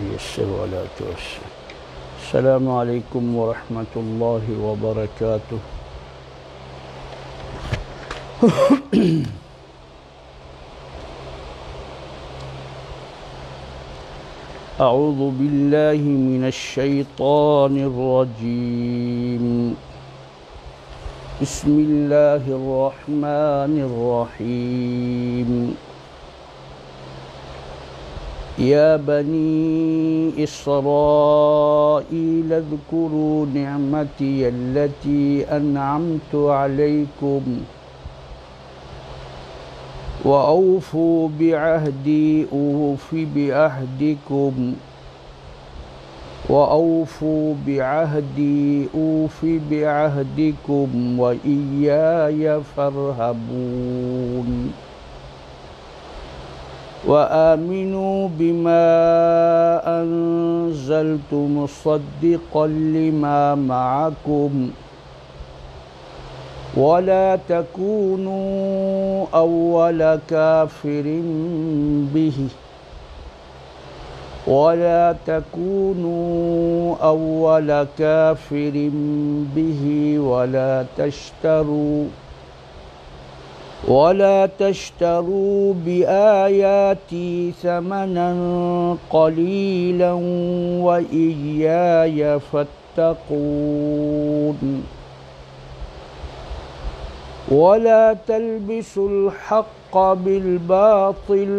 يسر ولا تعسر. السلام عليكم ورحمة الله وبركاته. أعوذ بالله من الشيطان الرجيم. بسم الله الرحمن الرحيم. يا بني إسرائيل اذكروا نعمتي التي أنعمت عليكم وأوفوا بعهدي أوف بعهدكم وأوفوا بعهدي أوف بعهدكم وإياي فارهبون. وآمنوا بما أنزلت مصدقا لما معكم ولا تكونوا أول كافر به ولا تكونوا أول كافر به ولا تشتروا بآياتي ثمنا قليلا وإياي فاتقون. ولا تلبسوا الحق بالباطل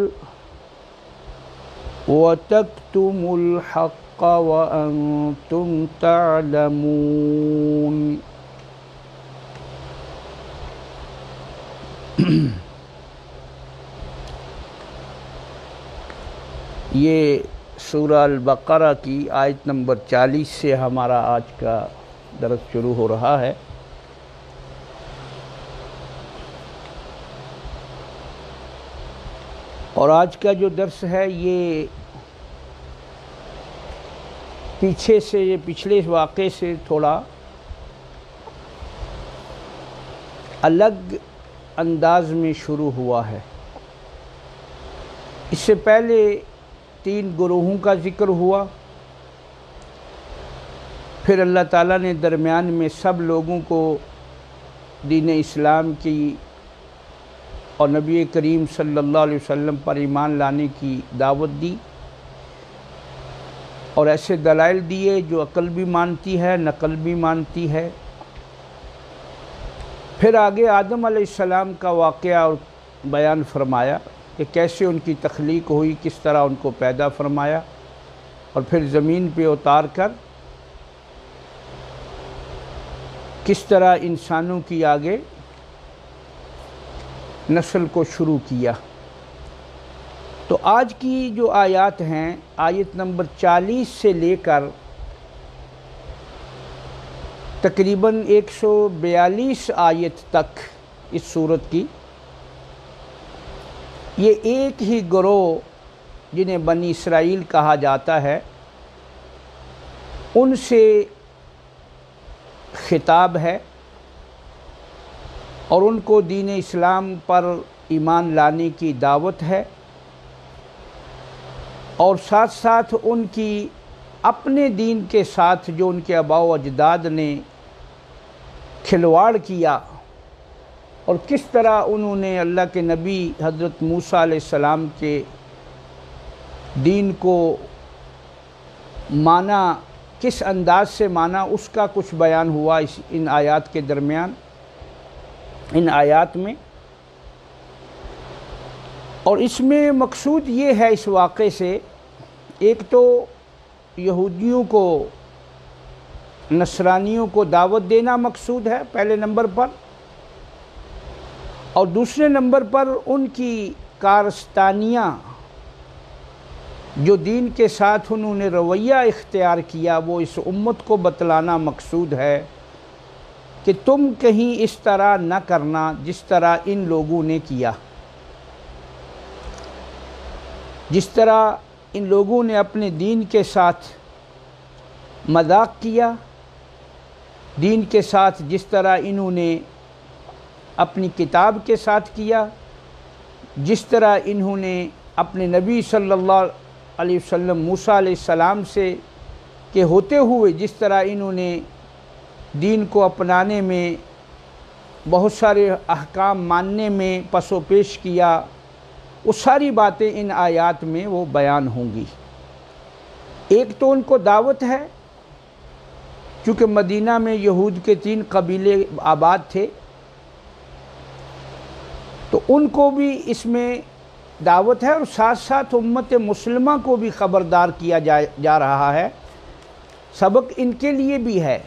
وتكتموا الحق وأنتم تعلمون. یہ سورہ البقرہ کی آیت نمبر 40 سے ہمارا آج کا درس شروع ہو رہا ہے. اور آج کا جو درس ہے یہ پچھلے واقعے سے تھوڑا الگ انداز میں شروع ہوا ہے. اس سے پہلے 3 گروہوں کا ذکر ہوا، پھر اللہ تعالیٰ نے درمیان میں سب لوگوں کو دین اسلام کی اور نبی کریم صلی اللہ علیہ وسلم پر ایمان لانے کی دعوت دی اور ایسے دلائل دیے جو عقل بھی مانتی ہے، نقل بھی مانتی ہے. پھر آگے آدم علیہ السلام کا واقعہ اور بیان فرمایا کہ کیسے ان کی تخلیق ہوئی، کس طرح ان کو پیدا فرمایا اور پھر زمین پہ اتار کر کس طرح انسانوں کی آگے نسل کو شروع کیا. تو آج کی جو آیات ہیں، آیت نمبر 40 سے لے کر تقریباً 142 آیت تک اس سورت کی، یہ ایک ہی گروہ جنہیں بنی اسرائیل کہا جاتا ہے ان سے خطاب ہے اور ان کو دین اسلام پر ایمان لانے کی دعوت ہے، اور ساتھ ساتھ ان کی اپنے دین کے ساتھ جو ان کے آباء و اجداد نے کھلواڑ کیا اور کس طرح انہوں نے اللہ کے نبی حضرت موسیٰ علیہ السلام کے دین کو مانا، کس انداز سے مانا، اس کا کچھ بیان ہوا ان آیات کے درمیان، ان آیات میں. اور اس میں مقصود یہ ہے اس واقعے سے، ایک تو یہودیوں کو، نصرانیوں کو دعوت دینا مقصود ہے پہلے نمبر پر، اور دوسرے نمبر پر ان کی کارستانیاں جو دین کے ساتھ انہوں نے رویہ اختیار کیا وہ اس امت کو بتلانا مقصود ہے کہ تم کہیں اس طرح نہ کرنا جس طرح ان لوگوں نے کیا. جس طرح ان لوگوں نے اپنے دین کے ساتھ مذاق کیا، دین کے ساتھ جس طرح انہوں نے اپنی کتاب کے ساتھ کیا، جس طرح انہوں نے اپنے نبی صلی اللہ علیہ وسلم موسیٰ علیہ السلام سے کہ ہوتے ہوئے جس طرح انہوں نے دین کو اپنانے میں بہت سارے احکام ماننے میں پس و پیش کیا، وہ ساری باتیں ان آیات میں وہ بیان ہوں گی۔ ایک تو ان کو دعوت ہے، چونکہ مدینہ میں یہود کے 3 قبیلے آباد تھے، تو ان کو بھی اس میں دعوت ہے، اور ساتھ ساتھ امت مسلمہ کو بھی خبردار کیا جا رہا ہے۔ سبق ان کے لیے بھی ہے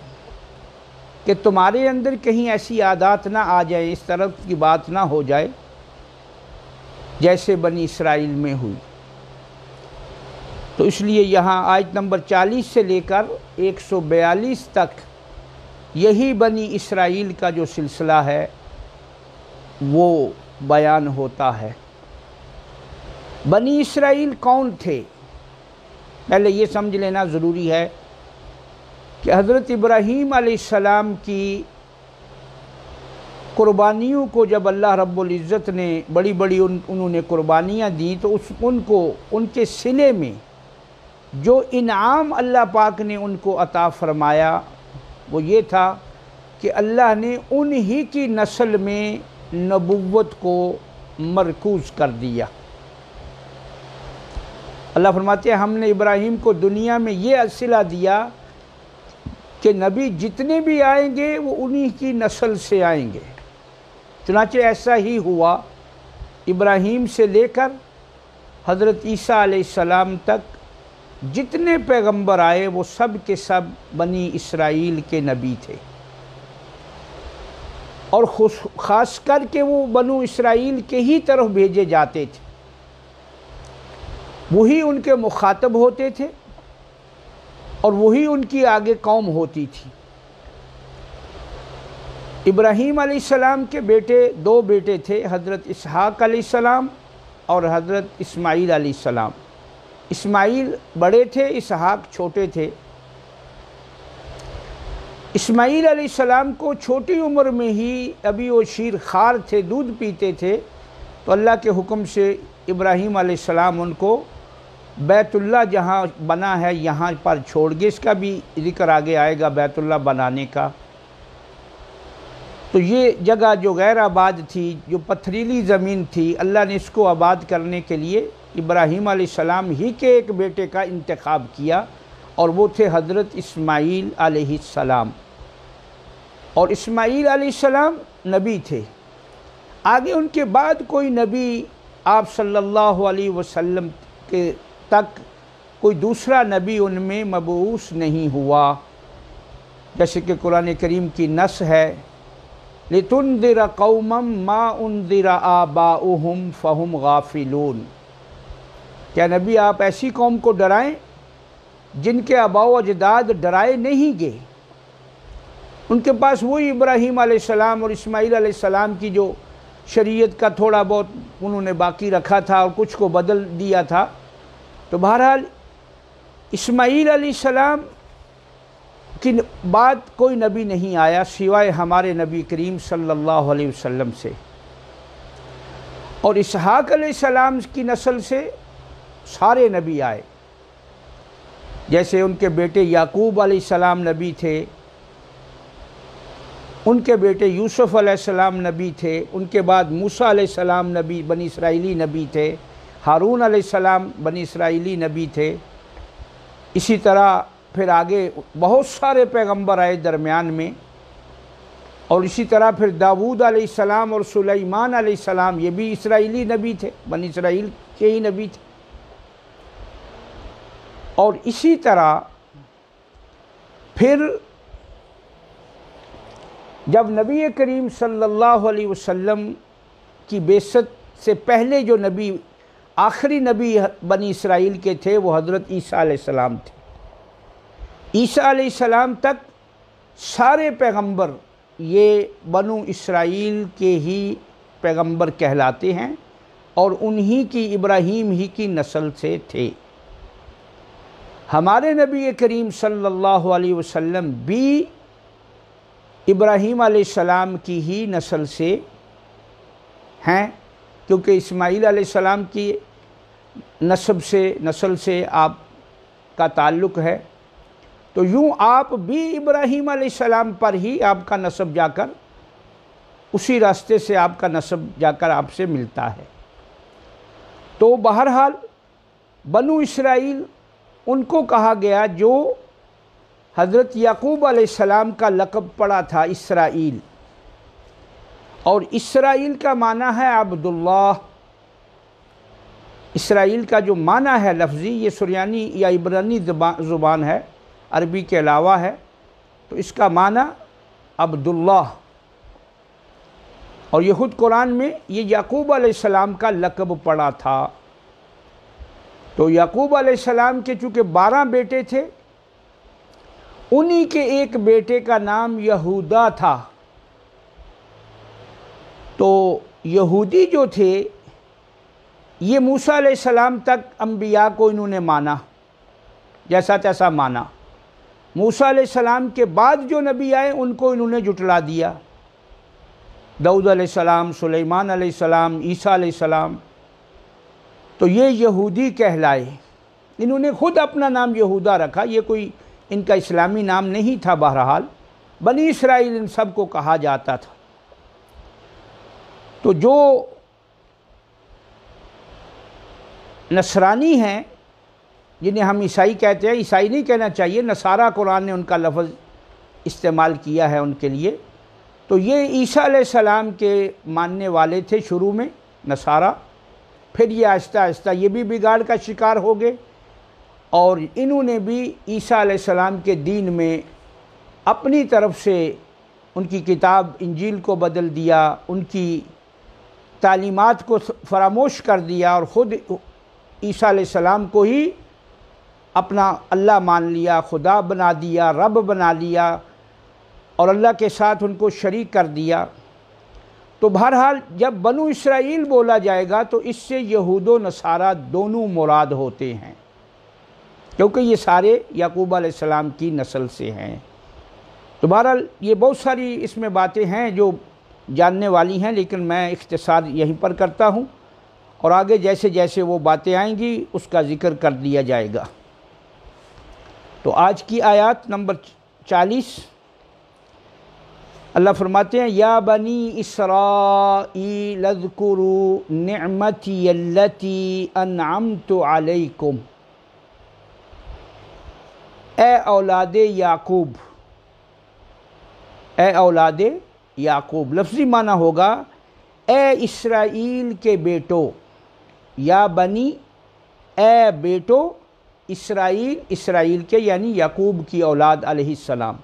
کہ تمہارے اندر کہیں ایسی عادات نہ آ جائیں، اس طرح کی بات نہ ہو جائے جیسے بنی اسرائیل میں ہوئی۔ تو اس لیے یہاں آیت نمبر 40 سے لے کر 142 تک یہی بنی اسرائیل کا جو سلسلہ ہے وہ بیان ہوتا ہے۔ بنی اسرائیل کون تھے؟ پہلے یہ سمجھ لینا ضروری ہے کہ حضرت ابراہیم علیہ السلام کی قربانیوں کو جب اللہ رب العزت نے بڑی انہوں نے قربانیاں دیں، تو ان کے صلے میں جو انعام اللہ پاک نے ان کو عطا فرمایا وہ یہ تھا کہ اللہ نے انہی کی نسل میں نبوت کو مرکوز کر دیا۔ اللہ فرماتے ہیں ہم نے ابراہیم کو دنیا میں یہ صلہ دیا کہ نبی جتنے بھی آئیں گے وہ انہی کی نسل سے آئیں گے۔ چنانچہ ایسا ہی ہوا، ابراہیم سے لے کر حضرت عیسیٰ علیہ السلام تک جتنے پیغمبر آئے وہ سب کے سب بنی اسرائیل کے نبی تھے، اور خاص کر کے وہ بنو اسرائیل کے ہی طرف بھیجے جاتے تھے، وہی ان کے مخاطب ہوتے تھے اور وہی ان کی آگے قوم ہوتی تھی۔ ابراہیم علیہ السلام کے دو بیٹے تھے، حضرت اسحاق علیہ السلام اور حضرت اسماعیل علیہ السلام۔ اسماعیل بڑے تھے، اسحاق چھوٹے تھے۔ اسماعیل علیہ السلام کو چھوٹی عمر میں ہی ابھی وہ شیر خوار تھے، دودھ پیتے تھے، تو اللہ کے حکم سے ابراہیم علیہ السلام ان کو بیت اللہ جہاں بنا ہے یہاں پر چھوڑ گئے۔ اس کا بھی ذکر آگے آئے گا بیت اللہ بنانے کا۔ تو یہ جگہ جو غیر آباد تھی، جو پتھریلی زمین تھی، اللہ نے اس کو آباد کرنے کے لیے ابراہیم علیہ السلام ہی کے ایک بیٹے کا انتخاب کیا، اور وہ تھے حضرت اسماعیل علیہ السلام۔ اور اسماعیل علیہ السلام نبی تھے۔ آگے ان کے بعد کوئی نبی آپ صلی اللہ علیہ وسلم کے تک کوئی دوسرا نبی ان میں مبعوث نہیں ہوا، جیسے کہ قرآن کریم کی نص ہے لِتُنذِرَ قَوْمًا مَا أُنذِرَ آبَاؤُهُمْ فَهُمْ غَافِلُونَ۔ کیا نبی آپ ایسی قوم کو ڈرائیں جن کے آباء و اجداد ڈرائے نہیں گئے؟ ان کے پاس وہی ابراہیم علیہ السلام اور اسماعیل علیہ السلام کی جو شریعت کا تھوڑا بہت انہوں نے باقی رکھا تھا اور کچھ کو بدل دیا تھا۔ تو بہرحال اسماعیل علیہ السلام کی بعد کوئی نبی نہیں آیا سوائے ہمارے نبی کریم صلی اللہ علیہ وسلم سے، اور اسحاق علیہ السلام کی نسل سے سارے نبی آئے، جیسے ان کے بیٹے یعقوب علیہ السلام نبی تھے، ان کے بیٹے یوسف علیہ السلام نبی تھے، ان کے بعد موسیٰ علیہ السلام نبی بنی اسرائیلی نبی تھے، ہارون علیہ السلام بنی اسرائیلی نبی تھے۔ اسی طرح پھر آگے بہت سارے پیغمبر آئے درمیان میں، اور اسی طرح پھر داؤد علیہ السلام اور سلیمان علیہ السلام یہ بھی اسرائیلی نبی تھے، بنی اسرائیل کے ہی نبی تھے۔ اور اسی طرح پھر جب نبی کریم صلی اللہ علیہ وسلم کی بعثت سے پہلے جو نبی آخری نبی بنی اسرائیل کے تھے وہ حضرت عیسیٰ علیہ السلام تھے۔ عیسیٰ علیہ السلام تک سارے پیغمبر یہ بنو اسرائیل کے ہی پیغمبر کہلاتے ہیں، اور انہی کی ابراہیم ہی کی نسل سے تھے۔ ہمارے نبی کریم صلی اللہ علیہ وسلم بھی ابراہیم علیہ السلام کی ہی نسل سے ہیں، کیونکہ اسماعیل علیہ السلام کی نسل سے آپ کا تعلق ہے، تو یوں آپ بھی ابراہیم علیہ السلام پر ہی آپ کا نسب جا کر اسی راستے سے آپ کا نسب جا کر آپ سے ملتا ہے۔ تو بہرحال بنو اسرائیل ان کو کہا گیا جو حضرت یعقوب علیہ السلام کا لقب پڑا تھا اسرائیل، اور اسرائیل کا معنی ہے عبداللہ۔ اسرائیل کا جو معنی ہے لفظی، یہ سریانی یا عبرانی زبان ہے، عربی کے علاوہ ہے، تو اس کا معنی عبداللہ، اور یہ خود قرآن میں یہ یعقوب علیہ السلام کا لقب پڑا تھا۔ تو یعقوب علیہ السلام کے چونکہ 12 بیٹے تھے، انہی کے ایک بیٹے کا نام یہودا تھا۔ تو یہودی جو تھے یہ موسیٰ علیہ السلام تک انبیاء کو انہوں نے مانا، جیسا تیسا مانا۔ موسیٰ علیہ السلام کے بعد جو نبی آئے ان کو انہوں نے جھٹلا دیا، داؤد علیہ السلام، سلیمان علیہ السلام، عیسیٰ علیہ السلام، تو یہ یہودی کہلائے۔ انہوں نے خود اپنا نام یہودا رکھا، یہ کوئی ان کا اسلامی نام نہیں تھا۔ بہرحال بنی اسرائیل ان سب کو کہا جاتا تھا۔ تو جو نصرانی ہیں، جنہیں ہم عیسائی کہتے ہیں، عیسائی نہیں کہنا چاہیے، نصارہ قرآن نے ان کا لفظ استعمال کیا ہے ان کے لیے، تو یہ عیسیٰ علیہ السلام کے ماننے والے تھے شروع میں نصارہ، پھر یہ آہستہ آہستہ یہ بھی بگاڑ کا شکار ہو گئے، اور انہوں نے بھی عیسیٰ علیہ السلام کے دین میں اپنی طرف سے ان کی کتاب انجیل کو بدل دیا، ان کی تعلیمات کو فراموش کر دیا، اور خود عیسیٰ علیہ السلام کو ہی اپنا اللہ مان لیا، خدا بنا دیا، رب بنا لیا، اور اللہ کے ساتھ ان کو شریک کر دیا۔ تو بہرحال جب بنو اسرائیل بولا جائے گا تو اس سے یہود و نصارہ دونوں مراد ہوتے ہیں، کیونکہ یہ سارے یعقوب علیہ السلام کی نسل سے ہیں۔ تو بہرحال یہ بہت ساری اس میں باتیں ہیں جو جاننے والی ہیں، لیکن میں اختصار یہیں پر کرتا ہوں، اور آگے جیسے جیسے وہ باتیں آئیں گی اس کا ذکر کر دیا جائے گا۔ تو آج کی آیات نمبر 40، اللہ فرماتے ہیں یا بنی اسرائیل اذکروا نعمتی التی انعمت علیکم، اے اولاد یعقوب، اے اولاد یعقوب، لفظی معنی ہوگا اے اسرائیل کے بیٹو، یا بنی اے بیٹو اسرائیل، اسرائیل کے یعنی یعقوب کی اولاد علیہ السلام،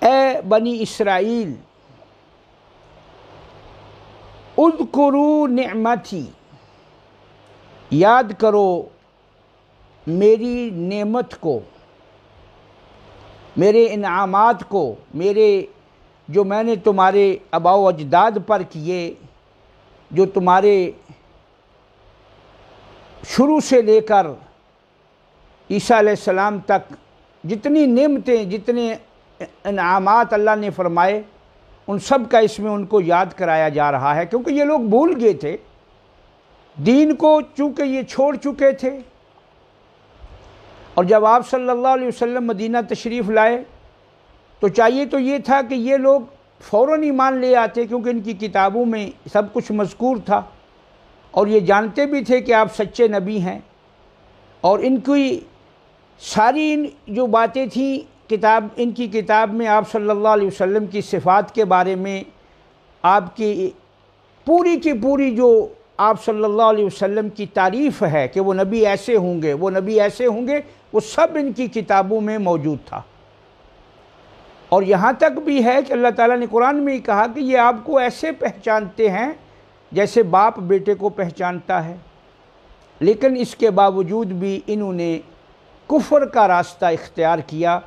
اے بنی اسرائیل اذکروا نعمتی، یاد کرو میری نعمت کو، میرے انعامات کو، میرے جو میں نے تمہارے آباء و اجداد پر کیے، جو تمہارے شروع سے لے کر عیسیٰ علیہ السلام تک جتنی نعمتیں، جتنے انعامات اللہ نے فرمائے، ان سب کا اس میں ان کو یاد کرایا جا رہا ہے، کیونکہ یہ لوگ بھول گئے تھے دین کو، چونکہ یہ چھوڑ چکے تھے۔ اور جب آپ صلی اللہ علیہ وسلم مدینہ تشریف لائے تو چاہیے تو یہ تھا کہ یہ لوگ فوراً ایمان لے آتے، کیونکہ ان کی کتابوں میں سب کچھ مذکور تھا، اور یہ جانتے بھی تھے کہ آپ سچے نبی ہیں، اور ان کی ساری جو باتیں تھیں ان کی کتاب میں آپ صلی اللہ علیہ وسلم کی صفات کے بارے میں، آپ کی پوری جو آپ صلی اللہ علیہ وسلم کی تعریف ہے کہ وہ نبی ایسے ہوں گے، وہ نبی ایسے ہوں گے، وہ سب ان کی کتابوں میں موجود تھا۔ اور یہاں تک بھی ہے کہ اللہ تعالیٰ نے قرآن میں ہی کہا کہ یہ آپ کو ایسے پہچانتے ہیں جیسے باپ بیٹے کو پہچانتا ہے، لیکن اس کے باوجود بھی انہوں نے کفر کا راستہ اختیار کیا۔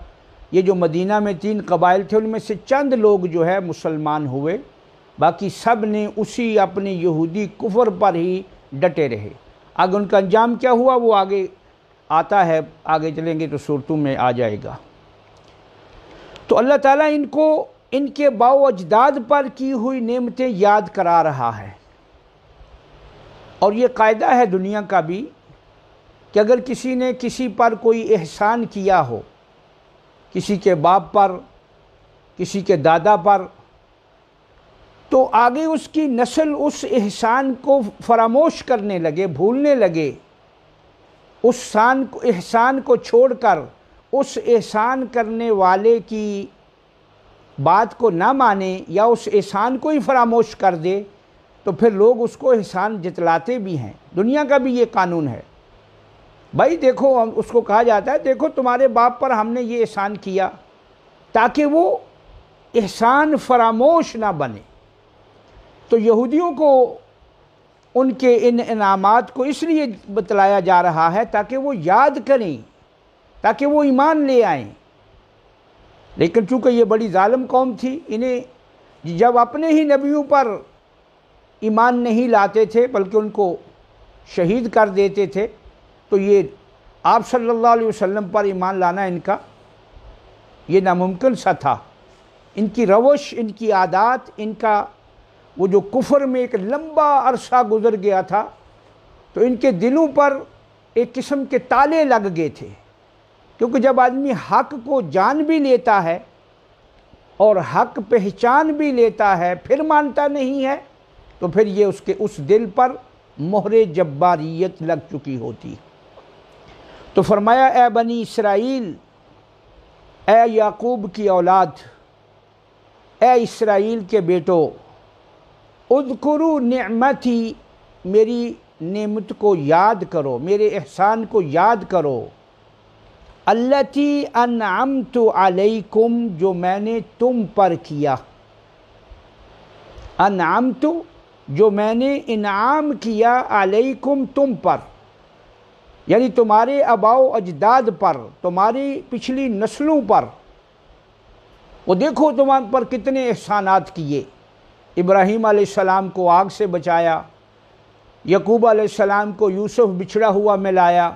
یہ جو مدینہ میں 3 قبائل تھے ان میں سے چند لوگ جو ہے مسلمان ہوئے، باقی سب نے اسی اپنے یہودی کفر پر ہی ڈٹے رہے۔ آگے ان کا انجام کیا ہوا وہ آگے آتا ہے، آگے چلیں گے تو صورتوں میں آ جائے گا۔ تو اللہ تعالیٰ ان کو ان کے آباء و اجداد پر کی ہوئی نعمتیں یاد کرا رہا ہے، اور یہ قاعدہ ہے دنیا کا بھی کہ اگر کسی نے کسی پر کوئی احسان کیا ہو، کسی کے باپ پر، کسی کے دادا پر، تو آگے اس کی نسل اس احسان کو فراموش کرنے لگے، بھولنے لگے، اس احسان کو چھوڑ کر اس احسان کرنے والے کی بات کو نہ مانے یا اس احسان کو ہی فراموش کر دے، تو پھر لوگ اس کو احسان جتلاتے بھی ہیں۔ دنیا کا بھی یہ قانون ہے۔ بھائی دیکھو، اس کو کہا جاتا ہے دیکھو تمہارے باپ پر ہم نے یہ احسان کیا، تاکہ وہ احسان فراموش نہ بنے۔ تو یہودیوں کو ان کے ان انعامات کو اس لیے بتلایا جا رہا ہے تاکہ وہ یاد کریں، تاکہ وہ ایمان لے آئیں۔ لیکن چونکہ یہ بڑی ظالم قوم تھی، انہیں جب اپنے ہی نبیوں پر ایمان نہیں لاتے تھے بلکہ ان کو شہید کر دیتے تھے، تو یہ آپ صلی اللہ علیہ وسلم پر ایمان لانا ان کا یہ ناممکن سا تھا۔ ان کی روش، ان کی عادات، ان کا وہ جو کفر میں ایک لمبا عرصہ گزر گیا تھا، تو ان کے دلوں پر ایک قسم کے تالے لگ گئے تھے، کیونکہ جب آدمی حق کو جان بھی لیتا ہے اور حق پہچان بھی لیتا ہے پھر مانتا نہیں ہے، تو پھر یہ اس دل پر مہر جباریت لگ چکی ہوتی۔ تو فرمایا اے بنی اسرائیل، اے یعقوب کی اولاد، اے اسرائیل کے بیٹو، اذکروا نعمتی، میری نعمت کو یاد کرو، میرے احسان کو یاد کرو، التی انعمت علیکم، جو میں نے تم پر کیا، انعمت جو میں نے انعام کیا، علیکم تم پر، یعنی تمہارے آباء و اجداد پر، تمہاری پچھلی نسلوں پر۔ وہ دیکھو تمہارے پر کتنے احسانات کیے۔ ابراہیم علیہ السلام کو آگ سے بچایا، یعقوب علیہ السلام کو یوسف بچھڑا ہوا میں لایا،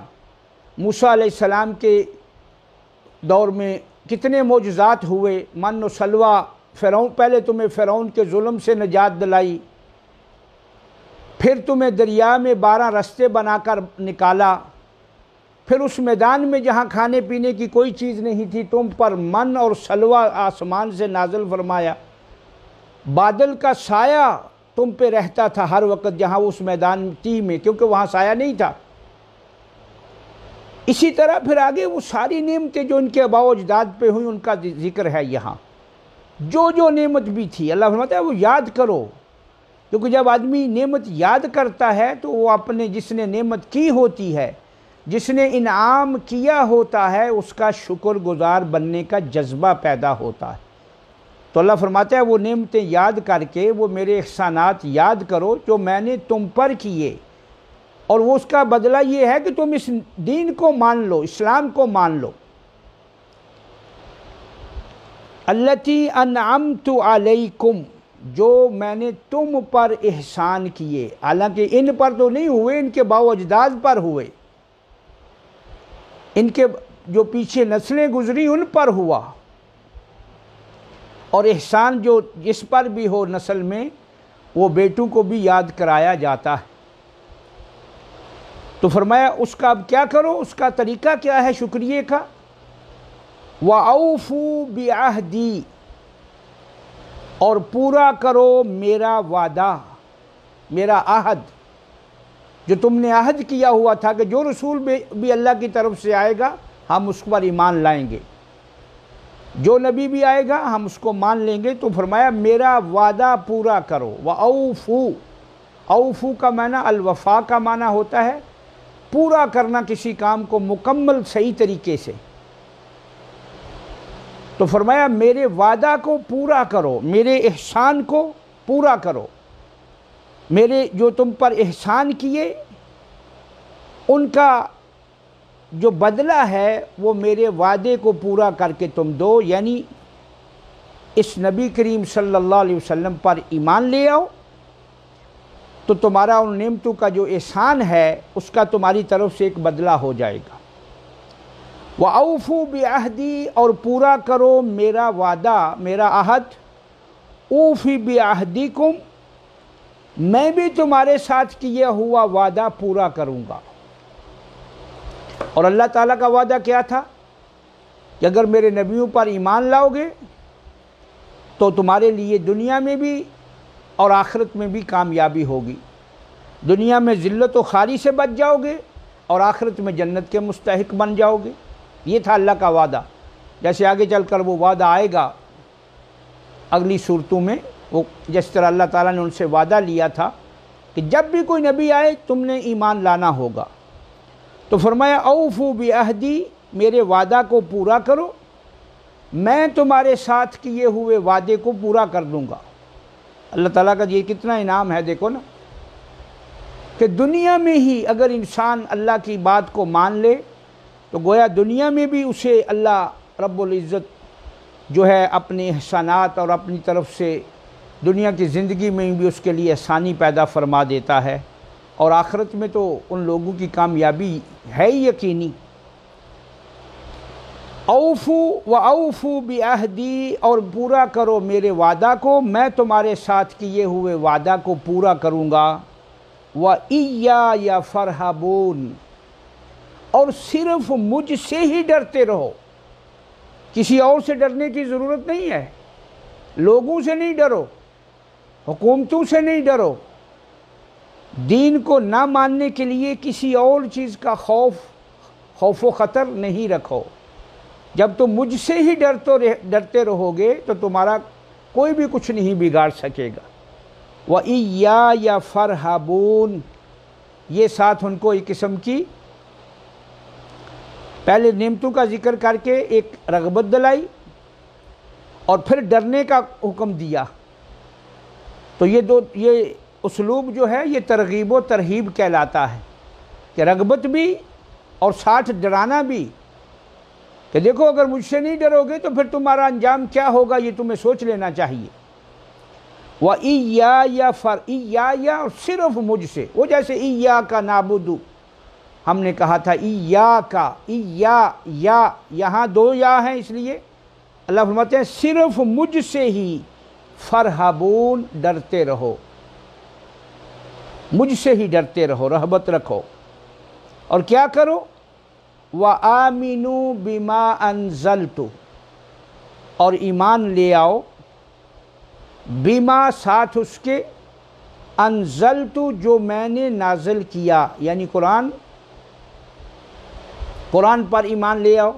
موسیٰ علیہ السلام کے دور میں کتنے معجزات ہوئے، من و سلوہ، فرعون، پہلے تمہیں فرعون کے ظلم سے نجات دلائی، پھر تمہیں دریا میں 12 رستے بنا کر نکالا، پھر اس میدان میں جہاں کھانے پینے کی کوئی چیز نہیں تھی تم پر من اور سلوہ آسمان سے نازل فرمایا، بادل کا سایہ تم پہ رہتا تھا ہر وقت جہاں اس میدان تی میں، کیونکہ وہاں سایہ نہیں تھا۔ اسی طرح پھر آگے وہ ساری نعمتیں جو ان کے آباء و اجداد پہ ہوئیں ان کا ذکر ہے یہاں، جو نعمت بھی تھی اللہ فرماتا ہے وہ یاد کرو، کیونکہ جب آدمی نعمت یاد کرتا ہے تو وہ اپنے جس نے نعمت کی ہوتی ہے، جس نے انعام کیا ہوتا ہے، اس کا شکر گزار بننے کا جذبہ پیدا ہوتا ہے۔ تو اللہ فرماتا ہے وہ نعمتیں یاد کر کے، وہ میرے احسانات یاد کرو جو میں نے تم پر کیے، اور وہ اس کا بدلہ یہ ہے کہ تم اس دین کو مان لو، اسلام کو مان لو۔ التی انعمت علیکم، جو میں نے تم پر احسان کیے، حالانکہ ان پر تو نہیں ہوئے، ان کے آباء و اجداد پر ہوئے، ان کے جو پیچھے نسلیں گزری ان پر ہوا، اور احسان جو جس پر بھی ہو نسل میں وہ بیٹوں کو بھی یاد کرایا جاتا ہے۔ تو فرمایا اس کا اب کیا کرو، اس کا طریقہ کیا ہے شکریہ کا؟ وَأَوْفُوا بِعَهْدِي، اور پورا کرو میرا وعدہ، میرا عہد، جو تم نے عہد کیا ہوا تھا کہ جو رسول بھی اللہ کی طرف سے آئے گا ہم اس پر ایمان لائیں گے، جو نبی بھی آئے گا ہم اس کو مان لیں گے۔ تو فرمایا میرا وعدہ پورا کرو۔ وَأَوْفُوا، اوفو کا معنی الوفا کا معنی ہوتا ہے پورا کرنا کسی کام کو مکمل صحیح طریقے سے۔ تو فرمایا میرے وعدہ کو پورا کرو، میرے احسان کو پورا کرو، میرے جو تم پر احسان کیے ان کا جو بدلہ ہے وہ میرے وعدے کو پورا کر کے تم دو، یعنی اس نبی کریم صلی اللہ علیہ وسلم پر ایمان لے آؤ تو تمہارا ان نعمتوں کا جو احسان ہے اس کا تمہاری طرف سے ایک بدلہ ہو جائے گا۔ وَأَوْفُوا بِعَهْدِي، اور پورا کرو میرا وعدہ، میرا عہد۔ اوفی بعہدکم، میں بھی تمہارے ساتھ کیا ہوا وعدہ پورا کروں گا۔ اور اللہ تعالیٰ کا وعدہ کیا تھا کہ اگر میرے نبیوں پر ایمان لاؤ گے تو تمہارے لیے دنیا میں بھی اور آخرت میں بھی کامیابی ہوگی۔ دنیا میں ذلت و خواری سے بچ جاؤ گے اور آخرت میں جنت کے مستحق بن جاؤ گے۔ یہ تھا اللہ کا وعدہ۔ جیسے آگے چل کر وہ وعدہ آئے گا اگلی صورتوں میں، وہ جس طرح اللہ تعالیٰ نے ان سے وعدہ لیا تھا کہ جب بھی کوئی نبی آئے تم نے ایمان لانا ہوگا۔ تو فرمایا اوفو بعہدی، میرے وعدہ کو پورا کرو، میں تمہارے ساتھ کیے ہوئے وعدے کو پورا کر دوں گا۔ اللہ تعالیٰ کا یہ کتنا انعام ہے، دیکھو نا، کہ دنیا میں ہی اگر انسان اللہ کی بات کو مان لے تو گویا دنیا میں بھی اسے اللہ رب العزت جو ہے اپنے احسانات اور اپنی طرف سے دنیا کی زندگی میں بھی اس کے لیے آسانی پیدا فرما دیتا ہے، اور آخرت میں تو ان لوگوں کی کامیابی ہے ہی یقینی۔ اوفو و اوفو بعہدی، اور پورا کرو میرے وعدہ کو، میں تمہارے ساتھ کیے ہوئے وعدہ کو پورا کروں گا۔ وَإِيَّايَ فَارْهَبُونَ، اور صرف مجھ سے ہی ڈرتے رہو، کسی اور سے ڈرنے کی ضرورت نہیں ہے۔ لوگوں سے نہیں ڈرو، حکومتوں سے نہیں ڈرو، دین کو نہ ماننے کے لیے کسی اور چیز کا خوف و خطر نہیں رکھو۔ جب تم مجھ سے ہی ڈرتے رہو گے تو تمہارا کوئی بھی کچھ نہیں بگاڑ سکے گا۔ وَإِيَّايَ فَارْهَبُونَ، یہ ساتھ ان کو ایک قسم کی پہلے نعمتوں کا ذکر کر کے ایک رغبت دلائی اور پھر ڈرنے کا حکم دیا۔ تو یہ اسلوب جو ہے یہ ترغیب و ترہیب کہلاتا ہے، کہ رغبت بھی اور ساتھ ڈرانا بھی، کہ دیکھو اگر مجھ سے نہیں ڈرو گے تو پھر تمہارا انجام کیا ہوگا، یہ تمہیں سوچ لینا چاہیے۔ وَإِيَّايَ اور صرف مجھ سے، وہ جیسے إِيَّاكَ نَعْبُدُ ہم نے کہا تھا، یا یہاں دو یا ہیں، اس لیے اللہ فرماتے ہیں صرف مجھ سے ہی فَارْهَبُونَ، ڈرتے رہو، مجھ سے ہی ڈرتے رہو، رہبت رکھو۔ اور کیا کرو؟ وَآمِنُوا بِمَا أَنزَلْتُ، اور ایمان لے آؤ، بما ساتھ اس کے، انزلت جو میں نے نازل کیا، یعنی قرآن پر ایمان لے آؤ۔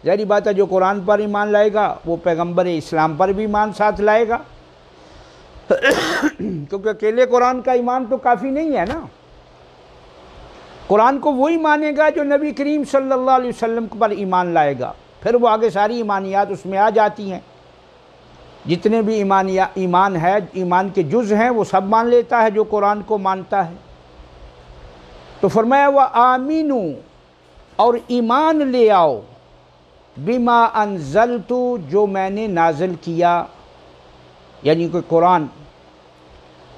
ظاہری بات ہے جو قرآن پر ایمان لائے گا وہ پیغمبر اسلام پر بھی ایمان ساتھ لائے گا، کیونکہ اکیلے قرآن کا ایمان تو کافی نہیں ہے نا۔ قرآن کو وہی مانے گا جو نبی کریم صلی اللہ علیہ وسلم پر ایمان لائے گا، پھر وہ آگے ساری ایمانیات اس میں آ جاتی ہیں۔ جتنے بھی ایمان ہے، ایمان کے جز ہیں، وہ سب مان لیتا ہے جو قرآن کو مانتا ہے۔ تو فرمایا وَآمِنُوا، اور ایمان لے آؤ، بما انزلت جو میں نے نازل کیا، یعنی کہ قرآن،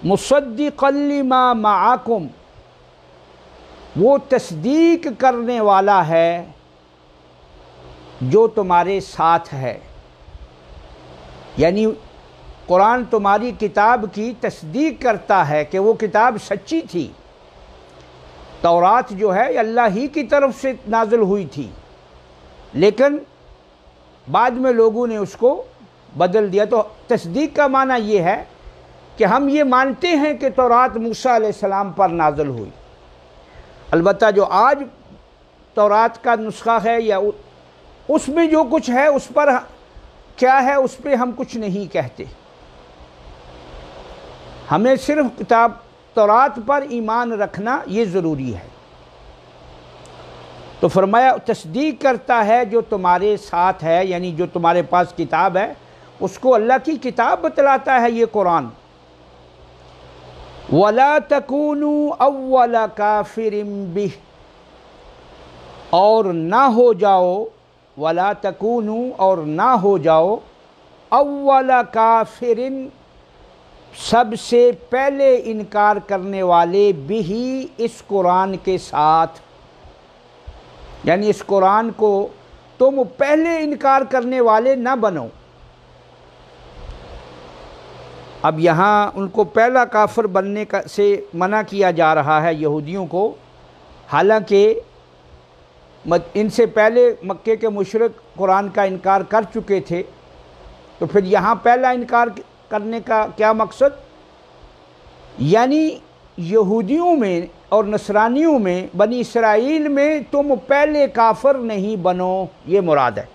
مصدقا لما معکم، وہ تصدیق کرنے والا ہے جو تمہارے ساتھ ہے، یعنی قرآن تمہاری کتاب کی تصدیق کرتا ہے کہ وہ کتاب سچی تھی۔ تورات جو ہے اللہ ہی کی طرف سے نازل ہوئی تھی، لیکن بعد میں لوگوں نے اس کو بدل دیا۔ تو تصدیق کا معنی یہ ہے کہ ہم یہ مانتے ہیں کہ تورات موسیٰ علیہ السلام پر نازل ہوئی، البتہ جو آج تورات کا نسخہ ہے یا اس میں جو کچھ ہے اس پر کیا ہے اس پہ ہم کچھ نہیں کہتے، ہمیں صرف کتاب تورات پر ایمان رکھنا یہ ضروری ہے۔ تو فرمایا تصدیق کرتا ہے جو تمہارے ساتھ ہے، یعنی جو تمہارے پاس کتاب ہے اس کو اللہ کی کتاب بتلاتا ہے یہ قرآن۔ وَلَا تَكُونُوا أَوَّلَ كَافِرٍ بِهِ، اور نہ ہو جاؤ، وَلَا تَكُونُوا اور نہ ہو جاؤ، أَوَّلَ كَافِرٍ سب سے پہلے انکار کرنے والے بھی اس قرآن کے ساتھ، یعنی اس قرآن کو تم پہلے انکار کرنے والے نہ بنو۔ اب یہاں ان کو پہلا کافر بننے سے منع کیا جا رہا ہے یہودیوں کو، حالانکہ ان سے پہلے مکے کے مشرک قرآن کا انکار کر چکے تھے، تو پھر یہاں پہلا انکار کرنے کا کیا مقصد؟ یعنی یہودیوں میں اور نصرانیوں میں، بنی اسرائیل میں تم پہلے کافر نہیں بنو، یہ مراد ہے،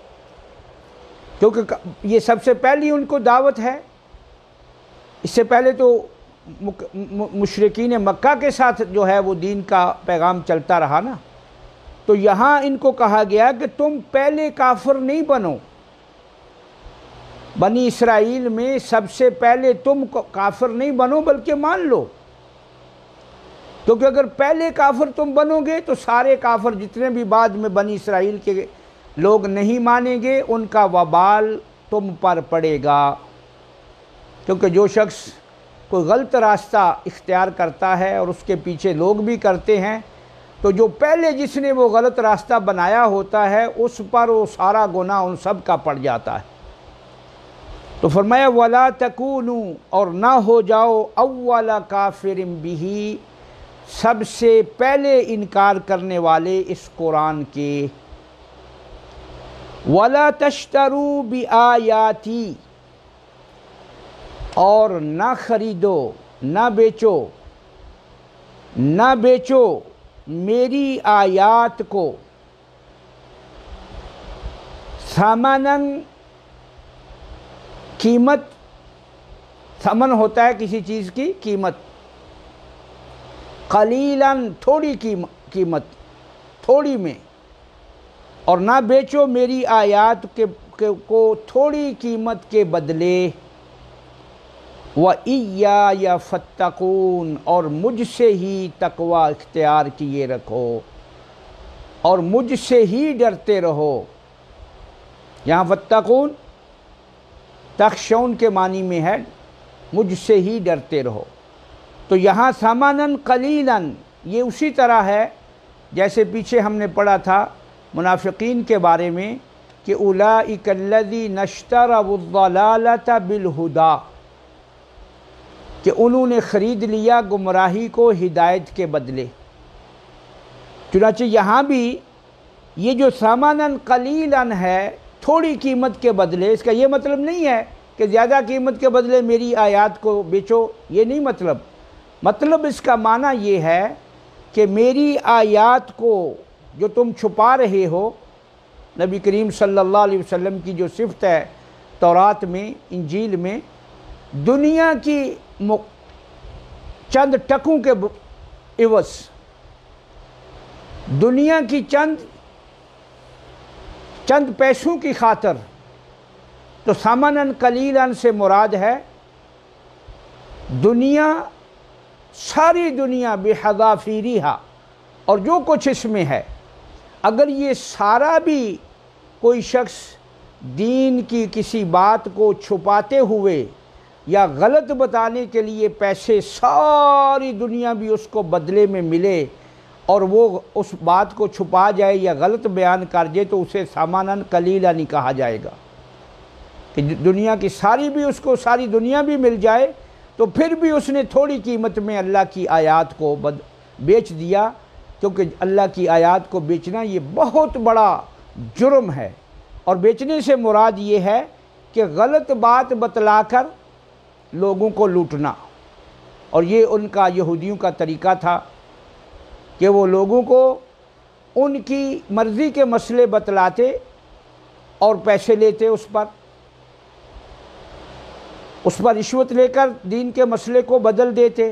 کیونکہ یہ سب سے پہلی ان کو دعوت ہے۔ اس سے پہلے تو مشرکین مکہ کے ساتھ جو ہے وہ دین کا پیغام چلتا رہا نا، تو یہاں ان کو کہا گیا کہ تم پہلے کافر نہیں بنو، بنی اسرائیل میں سب سے پہلے تم کافر نہیں بنو بلکہ مان لو، کیونکہ اگر پہلے کافر تم بنو گے تو سارے کافر جتنے بھی بعد میں بنی اسرائیل کے لوگ نہیں مانیں گے، ان کا وبال تم پر پڑے گا۔ کیونکہ جو شخص کوئی غلط راستہ اختیار کرتا ہے اور اس کے پیچھے لوگ بھی کرتے ہیں، تو جو پہلے جس نے وہ غلط راستہ بنایا ہوتا ہے اس پر وہ سارا گناہ ان سب کا پڑ جاتا ہے۔ تو فرمایا وَلَا تَكُونُوا، اور نہ ہو جاؤ اول کافر بِہِ، سب سے پہلے انکار کرنے والے اس قرآن کے، وَلَا تَشْتَرُوا بِآيَاتِي، اور نہ خریدو، نہ بیچو میری آیات کو، ثمناً، قیمت، ثمن ہوتا ہے کسی چیز کی قیمت، قلیلاً، تھوڑی قیمت، تھوڑی میں، اور نہ بیچو میری آیات کو تھوڑی قیمت کے بدلے، وَإِيَّايَ فَاتَّقُونَ، اور مجھ سے ہی تقوی اختیار کیے رکھو اور مجھ سے ہی ڈرتے رہو۔ یہاں فَاتَّقُونَ تخشون کے معنی میں ہے، مجھ سے ہی ڈرتے رہو۔ تو یہاں ثمناً قلیلاً یہ اسی طرح ہے جیسے پیچھے ہم نے پڑھا تھا منافقین کے بارے میں کہ اولئک الذین اشتروا الضلالۃ بالہدیٰ، کہ انہوں نے خرید لیا گمراہی کو ہدایت کے بدلے۔ چنانچہ یہاں بھی یہ جو ثمناً قلیلاً ہے، تھوڑی قیمت کے بدلے، اس کا یہ مطلب نہیں ہے کہ زیادہ قیمت کے بدلے میری آیات کو بیچو، یہ نہیں مطلب اس کا معنی یہ ہے کہ میری آیات کو جو تم چھپا رہے ہو، نبی کریم صلی اللہ علیہ وسلم کی جو صفت ہے تورات میں، انجیل میں، دنیا کی چند ٹکوں کے عوض، دنیا کی چند پیسوں کی خاطر، تو ثمناً قلیلاً سے مراد ہے دنیا، ساری دنیا بحذافیرہا، اور جو کچھ اس میں ہے، اگر یہ سارا بھی کوئی شخص دین کی کسی بات کو چھپاتے ہوئے یا غلط بتانے کے لیے پیسے، ساری دنیا بھی اس کو بدلے میں ملے اور وہ اس بات کو چھپا جائے یا غلط بیان کر جائے، تو اسے ثمناً قلیلاً نہیں کہا جائے گا۔ کہ دنیا کی اس کو ساری دنیا بھی مل جائے تو پھر بھی اس نے تھوڑی قیمت میں اللہ کی آیات کو بیچ دیا، کیونکہ اللہ کی آیات کو بیچنا یہ بہت بڑا جرم ہے، اور بیچنے سے مراد یہ ہے کہ غلط بات بتلا کر لوگوں کو لوٹنا، اور یہ ان کا یہودیوں کا طریقہ تھا کہ وہ لوگوں کو ان کی مرضی کے مسئلے بتلاتے اور پیسے لیتے، اس پر رشوت لے کر دین کے مسئلے کو بدل دیتے۔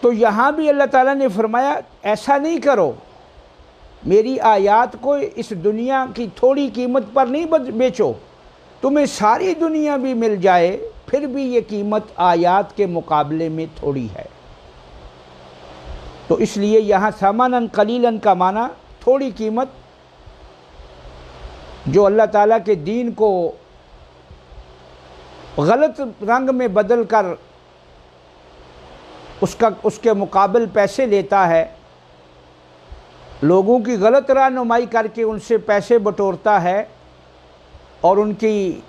تو یہاں بھی اللہ تعالیٰ نے فرمایا ایسا نہیں کرو، میری آیات کو اس دنیا کی تھوڑی قیمت پر نہیں بیچو، تمہیں ساری دنیا بھی مل جائے پھر بھی یہ قیمت آیات کے مقابلے میں تھوڑی ہے۔ تو اس لیے یہاں ثمناً قلیلاً کا معنی تھوڑی قیمت، جو اللہ تعالیٰ کے دین کو غلط رنگ میں بدل کر اس کے مقابل پیسے لیتا ہے، لوگوں کی غلط رہنمائی کر کے ان سے پیسے بٹورتا ہے اور ان کی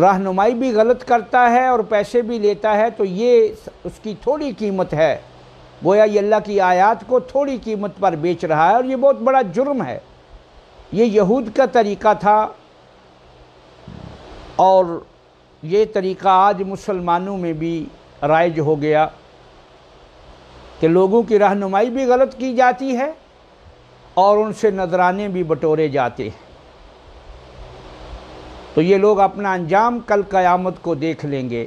رہنمائی بھی غلط کرتا ہے اور پیسے بھی لیتا ہے تو یہ اس کی تھوڑی قیمت ہے، گویا یہ اللہ کی آیات کو تھوڑی قیمت پر بیچ رہا ہے، اور یہ بہت بڑا جرم ہے۔ یہ یہود کا طریقہ تھا، اور یہ طریقہ آج مسلمانوں میں بھی رائج ہو گیا کہ لوگوں کی رہنمائی بھی غلط کی جاتی ہے اور ان سے نذرانے بھی بٹورے جاتے ہیں۔ تو یہ لوگ اپنا انجام کل قیامت کو دیکھ لیں گے،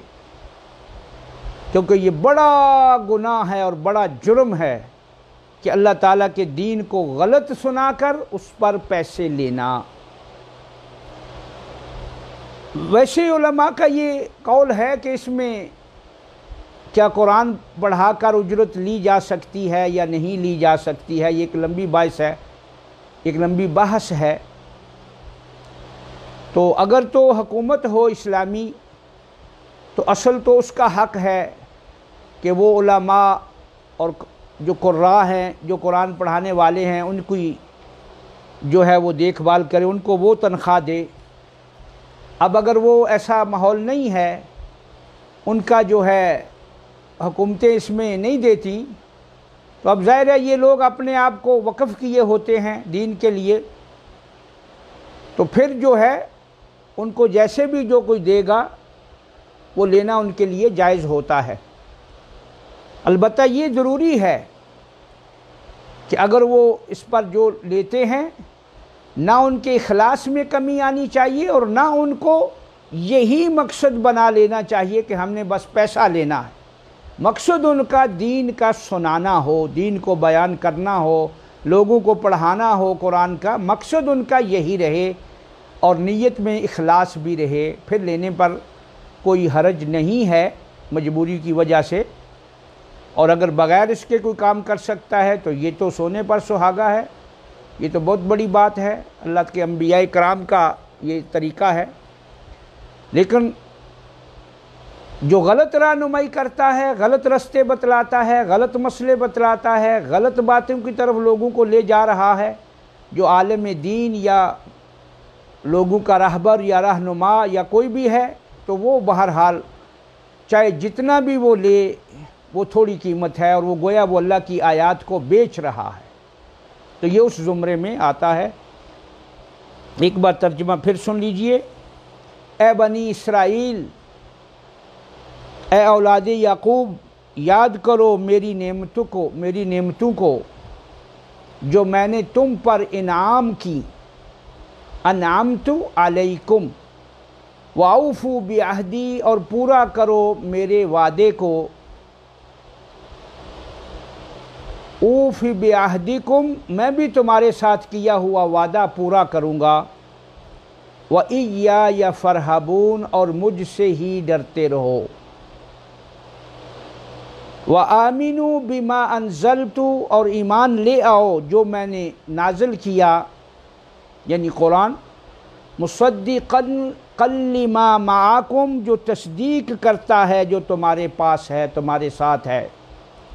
کیونکہ یہ بڑا گناہ ہے اور بڑا جرم ہے کہ اللہ تعالیٰ کے دین کو غلط سنا کر اس پر پیسے لینا۔ ویسے علماء کا یہ قول ہے کہ اس میں کیا قرآن پڑھا کر اجرت لی جا سکتی ہے یا نہیں لی جا سکتی ہے، یہ ایک لمبی بحث ہے، ایک لمبی بحث ہے۔ تو اگر تو حکومت ہو اسلامی تو اصل تو اس کا حق ہے کہ وہ علماء اور جو قراء ہیں، جو قرآن پڑھانے والے ہیں، ان کی جو ہے وہ دیکھ بھال کرے، ان کو وہ تنخواہ دے۔ اب اگر وہ ایسا ماحول نہیں ہے، ان کا جو ہے حکومتیں اس میں نہیں دیتی، تو اب ظاہر ہے یہ لوگ اپنے آپ کو وقف کیے ہوتے ہیں دین کے لیے، تو پھر جو ہے ان کو جیسے بھی جو کوئی دے گا وہ لینا ان کے لیے جائز ہوتا ہے۔ البتہ یہ ضروری ہے کہ اگر وہ اس پر جو لیتے ہیں نہ ان کے اخلاص میں کمی آنی چاہیے، اور نہ ان کو یہی مقصد بنا لینا چاہیے کہ ہم نے بس پیسہ لینا ہے۔ مقصد ان کا دین کا سنانا ہو، دین کو بیان کرنا ہو، لوگوں کو پڑھانا ہو قرآن کا، مقصد ان کا یہی رہے اور نیت میں اخلاص بھی رہے، پھر لینے پر کوئی حرج نہیں ہے مجبوری کی وجہ سے۔ اور اگر بغیر اس کے کوئی کام کر سکتا ہے تو یہ تو سونے پر سہاگا ہے، یہ تو بہت بڑی بات ہے، اللہ کے انبیاء کرام کا یہ طریقہ ہے۔ لیکن جو غلط رہنمائی کرتا ہے، غلط رستے بتلاتا ہے، غلط مسئلے بتلاتا ہے، غلط باتوں کی طرف لوگوں کو لے جا رہا ہے، جو عالم دین یا لوگوں کا رہبر یا رہنما یا کوئی بھی ہے، تو وہ بہرحال چاہے جتنا بھی وہ لے وہ تھوڑی قیمت ہے، اور وہ گویا وہ اللہ کی آیات کو بیچ رہا ہے، تو یہ اس زمرے میں آتا ہے۔ ایک بار ترجمہ پھر سن لیجئے۔ اے بنی اسرائیل، اے اولاد یعقوب، یاد کرو میری نعمتوں کو جو میں نے تم پر انعام کی۔ انعمت علیکم واوفوا بعہدی، اور پورا کرو میرے وعدے کو۔ اوفی بعہدکم، میں بھی تمہارے ساتھ کیا ہوا وعدہ پورا کروں گا۔ وَإِيَّايَ فَارْهَبُونَ، اور مجھ سے ہی ڈرتے رہو۔ وَآمِنُوا بِمَا أَنزَلْتُ، اور ایمان لے آؤ جو میں نے نازل کیا، یعنی قرآن، مُصَدِّقًا لِمَا مَعَكُمْ، جو تصدیق کرتا ہے جو تمہارے پاس ہے، تمہارے ساتھ ہے،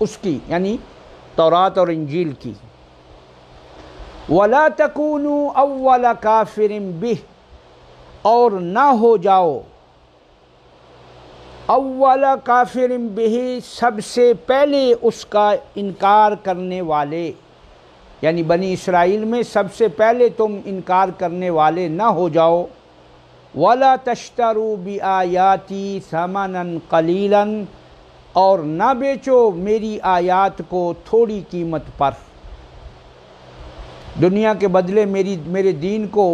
اس کی، یعنی تورات اور انجیل کی۔ وَلَا تَكُونُوا أَوَّلَ كَافِرٍ بِهِ، اور نہ ہو جاؤ اول کافر بہ، سب سے پہلے اس کا انکار کرنے والے، یعنی بنی اسرائیل میں سب سے پہلے تم انکار کرنے والے نہ ہو جاؤ۔ وَلَا تَشْتَرُوا بِآيَاتِي ثَمَنًا قَلِيلًا، اور نہ بیچو میری آیات کو تھوڑی قیمت پر، دنیا کے بدلے میرے دین کو،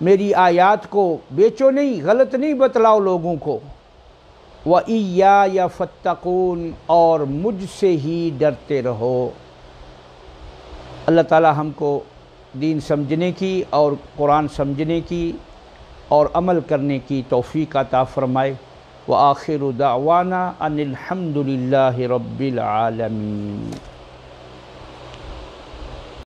میری آیات کو بیچو نہیں، غلط نہیں بتلاؤ لوگوں کو۔ وَإِيَّايَ فَاتَّقُونَ، اور مجھ سے ہی ڈرتے رہو۔ اللہ تعالی ہم کو دین سمجھنے کی اور قرآن سمجھنے کی اور عمل کرنے کی توفیق عطا فرمائے۔ وآخر دعوانا ان الحمد للہ رب العالمین۔